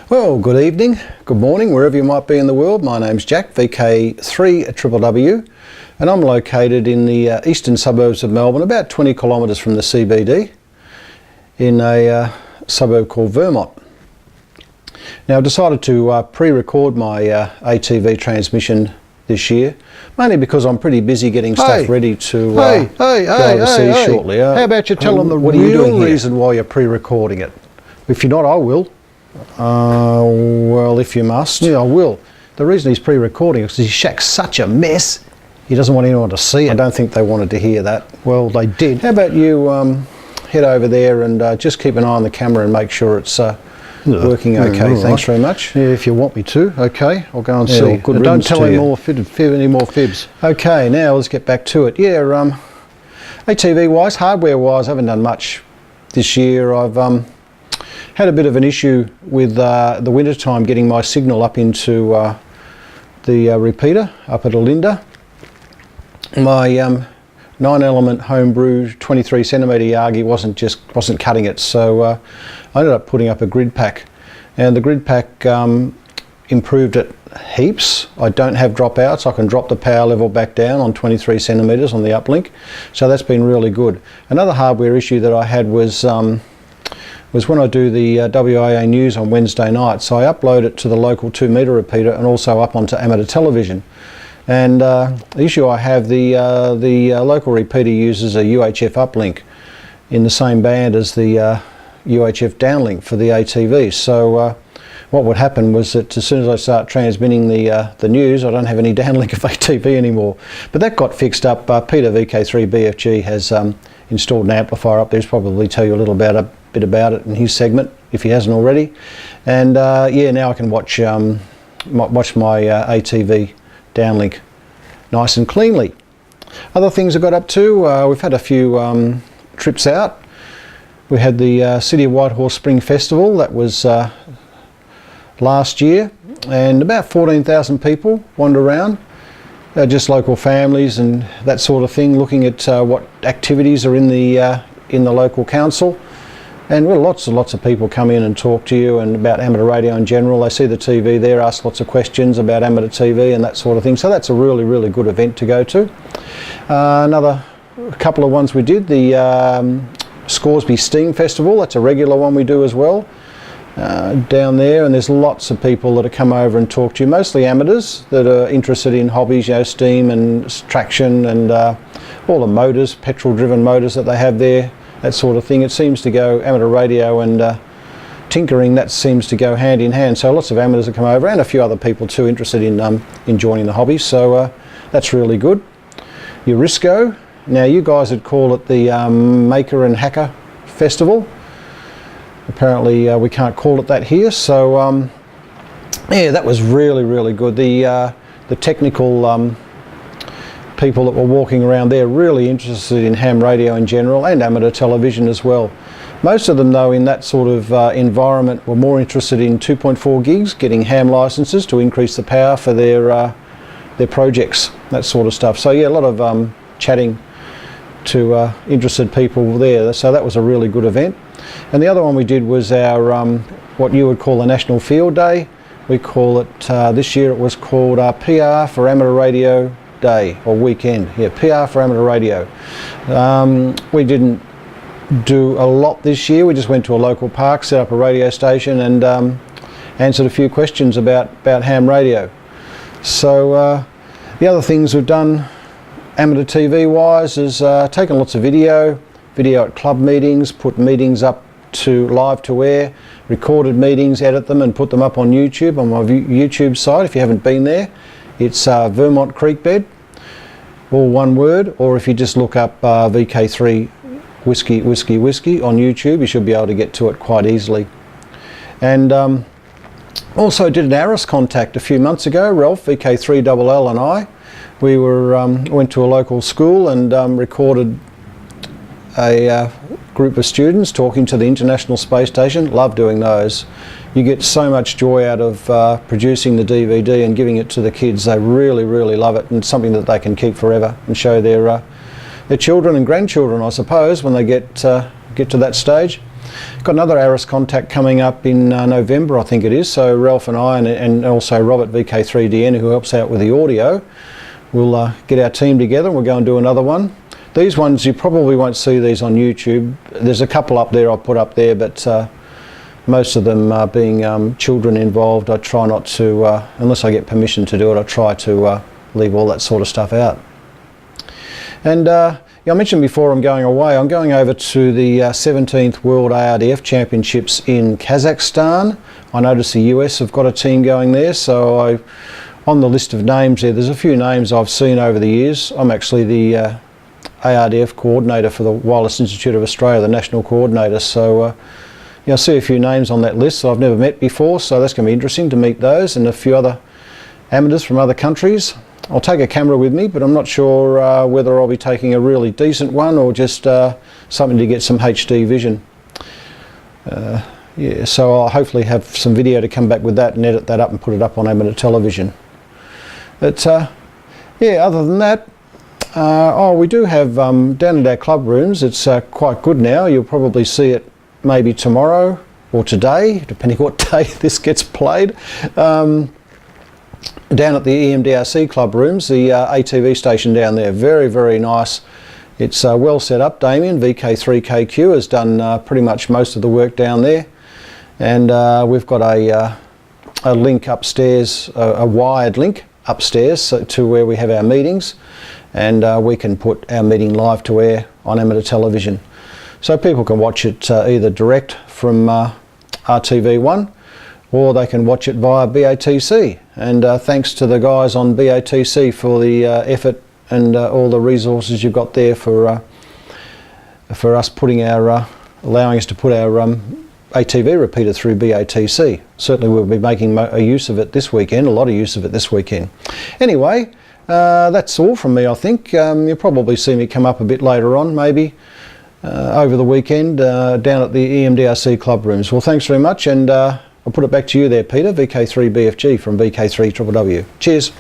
Well, good evening, good morning, wherever you might be in the world. My name's Jack, VK3WW, and I'm located in the eastern suburbs of Melbourne, about 20 kilometres from the CBD, in a suburb called Vermont. Now, I decided to pre-record my ATV transmission this year, mainly because I'm pretty busy getting stuff ready to go overseas shortly. How about you tell them the real reason why you're pre-recording it? If you're not, I will. Well, if you must. Yeah, I will. The reason he's pre-recording is because his shack's such a mess, he doesn't want anyone to see it. I don't think they wanted to hear that. Well, they did. How about you head over there and just keep an eye on the camera and make sure it's working okay. Right. Thanks very much. Yeah, if you want me to, okay, I'll go and see. Good Don't tell any more fibs. Okay, now let's get back to it. Yeah, ATV-wise, hardware-wise, I haven't done much this year. I've had a bit of an issue with the winter time getting my signal up into the repeater up at Olinda. My 9-element homebrew 23 centimetre Yagi wasn't cutting it, so I ended up putting up a grid pack, and the grid pack improved it heaps. I don't have dropouts. I can drop the power level back down on 23 centimetres on the uplink, so that's been really good. Another hardware issue that I had was when I do the WIA news on Wednesday nights. So I upload it to the local 2-metre repeater and also up onto amateur television. And the issue I have, the local repeater uses a UHF uplink in the same band as the UHF downlink for the ATV. So what would happen was that as soon as I start transmitting the news, I don't have any downlink of ATV anymore. But that got fixed up. Peter VK3BFG has installed an amplifier up there. He'll probably tell you a little bit about it in his segment if he hasn't already. And yeah, now I can watch my ATV downlink nice and cleanly. Other things I got up to, we've had a few trips out. We had the City of Whitehorse Spring Festival, that was last year, and about 14,000 people wandered around, just local families and that sort of thing, looking at what activities are in the local council. And well, lots and lots of people come in and talk to you and about amateur radio in general. They see the TV there, ask lots of questions about amateur TV and that sort of thing. So that's a really, really good event to go to. Another couple of ones we did, the Scoresby Steam Festival. That's a regular one we do as well down there. And there's lots of people that come over and talk to you, mostly amateurs that are interested in hobbies, you know, steam and traction and all the motors, petrol-driven motors that they have there. That sort of thing. It seems to go, amateur radio and tinkering, that seems to go hand in hand. So lots of amateurs that come over and a few other people too interested in joining the hobby. So that's really good. Eurisco, now you guys would call it the Maker and Hacker Festival. Apparently we can't call it that here. So yeah, that was really, really good. The technical people that were walking around there really interested in ham radio in general and amateur television as well. Most of them though in that sort of environment were more interested in 2.4 gigs, getting ham licenses to increase the power for their projects, that sort of stuff. So yeah, a lot of chatting to interested people there. So that was a really good event. And the other one we did was our what you would call a National Field Day. We call it, this year it was called PR for Amateur Radio Day or weekend. Yeah, PR for amateur radio. We didn't do a lot this year. We just went to a local park, set up a radio station and answered a few questions about ham radio. So the other things we've done amateur TV wise is taken lots of video at club meetings, put meetings up to live to air, recorded meetings, edit them and put them up on YouTube, on my YouTube site. If you haven't been there, it's Vermont Creekbed, all one word, or if you just look up VK3 Whiskey on YouTube, you should be able to get to it quite easily. And also did an ARIS contact a few months ago, Ralph, VK3LL and I. We went to a local school and recorded a group of students talking to the International Space Station. Love doing those. You get so much joy out of producing the DVD and giving it to the kids. They really, really love it, and it's something that they can keep forever and show their children and grandchildren, I suppose, when they get to that stage. Got another ARIS contact coming up in November, I think it is. So Ralph and I, and also Robert VK3DN, who helps out with the audio, we'll get our team together and we'll go and do another one. These ones, you probably won't see these on YouTube. There's a couple up there I'll put up there, but most of them being children involved, I try not to, unless I get permission to do it, I try to leave all that sort of stuff out. And yeah, I mentioned before I'm going away. I'm going over to the 17th World ARDF Championships in Kazakhstan. I noticed the US have got a team going there, so on the list of names there's a few names I've seen over the years. I'm actually the ARDF coordinator for the Wireless Institute of Australia, the national coordinator, so yeah, I see a few names on that list that I've never met before, so that's going to be interesting to meet those and a few other amateurs from other countries. I'll take a camera with me, but I'm not sure whether I'll be taking a really decent one or just something to get some HD vision. Yeah, so I'll hopefully have some video to come back with that and edit that up and put it up on amateur television. But yeah, other than that, oh, we do have down at our club rooms, it's quite good now. You'll probably see it maybe tomorrow or today, depending what day this gets played. Down at the EMDRC club rooms, the ATV station down there, very, very nice. It's well set up. Damien, VK3KQ, has done pretty much most of the work down there. And we've got a link upstairs, a wired link upstairs to where we have our meetings. And we can put our meeting live to air on amateur television. So people can watch it either direct from RTV1, or they can watch it via BATC. And thanks to the guys on BATC for the effort and all the resources you've got there for us putting our, allowing us to put our ATV repeater through BATC. Certainly we'll be making a use of it this weekend, a lot of use of it this weekend. Anyway, that's all from me, I think. You'll probably see me come up a bit later on, maybe, over the weekend down at the EMDRC club rooms. Well, thanks very much, and I'll put it back to you there, Peter, VK3BFG from VK3WW. Cheers.